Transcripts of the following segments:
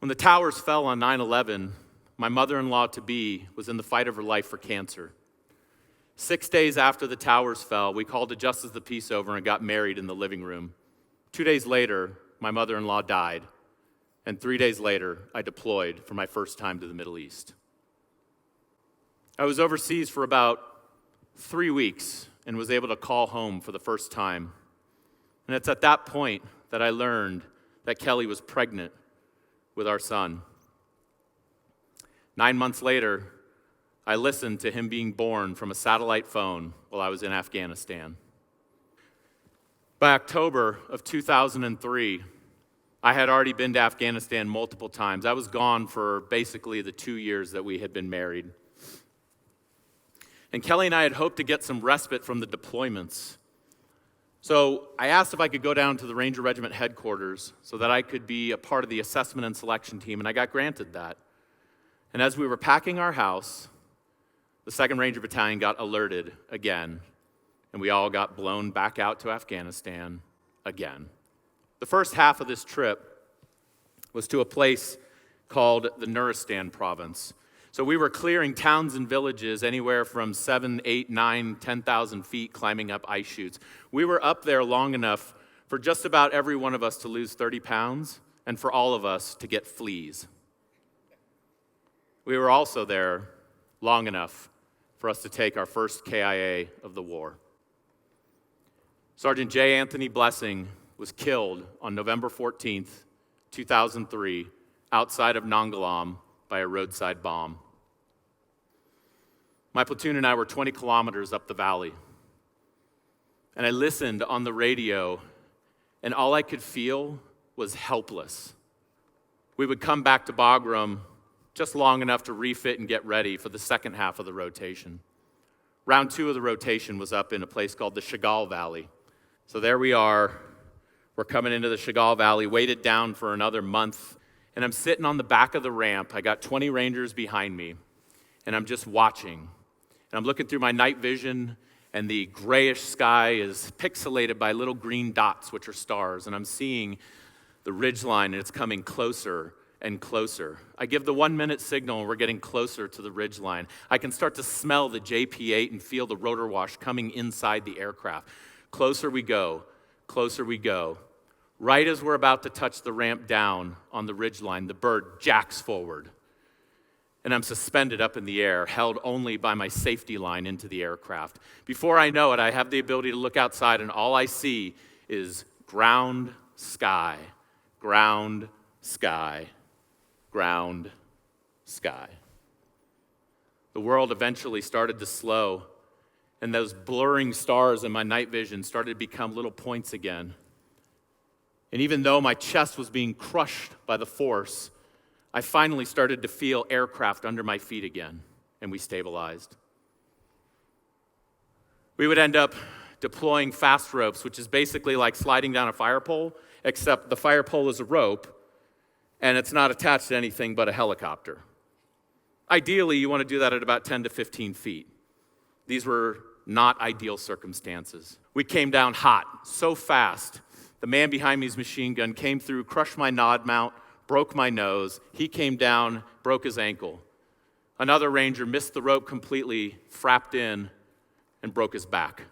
When the towers fell on 9/11, my mother-in-law-to-be was in the fight of her life for cancer. 6 days after the towers fell, we called a justice of the peace over and got married in the living room. 2 days later, my mother-in-law died, and 3 days later, I deployed for my first time to the Middle East. I was overseas for about 3 weeks and was able to call home for the first time. And it's at that point that I learned that Kelly was pregnant with our son. 9 months later, I listened to him being born from a satellite phone while I was in Afghanistan. By October of 2003, I had already been to Afghanistan multiple times. I was gone for basically the 2 years that we had been married. And Kelly and I had hoped to get some respite from the deployments. So I asked if I could go down to the Ranger Regiment headquarters so that I could be a part of the assessment and selection team, and I got granted that. And as we were packing our house, the 2nd Ranger Battalion got alerted again, and we all got blown back out to Afghanistan again. The first half of this trip was to a place called the Nuristan province. So we were clearing towns and villages anywhere from 7, 8, 9, 10,000 feet, climbing up ice chutes. We were up there long enough for just about every one of us to lose 30 pounds and for all of us to get fleas. We were also there long enough for us to take our first KIA of the war. Sergeant J. Anthony Blessing was killed on November 14th, 2003, outside of Nangalam by a roadside bomb. My platoon and I were 20 kilometers up the valley. And I listened on the radio, and all I could feel was helpless. We would come back to Boardroom just long enough to refit and get ready for the second half of the rotation. Round 2 of the rotation was up in a place called the Chagall Valley. So there we are. We're coming into the Chagall Valley, weighted down for another month. And I'm sitting on the back of the ramp. I got 20 Rangers behind me, and I'm just watching. And I'm looking through my night vision, and the grayish sky is pixelated by little green dots, which are stars. And I'm seeing the ridgeline, and it's coming closer and closer. I give the 1-minute signal, and we're getting closer to the ridgeline. I can start to smell the JP-8 and feel the rotor wash coming inside the aircraft. Closer we go, closer we go. Right as we're about to touch the ramp down on the ridgeline, the bird jacks forward. And I'm suspended up in the air, held only by my safety line into the aircraft. Before I know it, I have the ability to look outside, and all I see is ground, sky, ground, sky, ground, sky. The world eventually started to slow, and those blurring stars in my night vision started to become little points again. And even though my chest was being crushed by the force, I finally started to feel aircraft under my feet again, and we stabilized. We would end up deploying fast ropes, which is basically like sliding down a fire pole, except the fire pole is a rope, and it's not attached to anything but a helicopter. Ideally, you want to do that at about 10 to 15 feet. These were not ideal circumstances. We came down hot, so fast. The man behind me's machine gun came through, crushed my nod mount, broke my nose. He came down, broke his ankle. Another Ranger missed the rope completely, frapped in, and broke his back.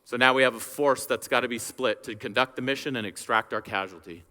So now we have a force that's got to be split to conduct the mission and extract our casualty.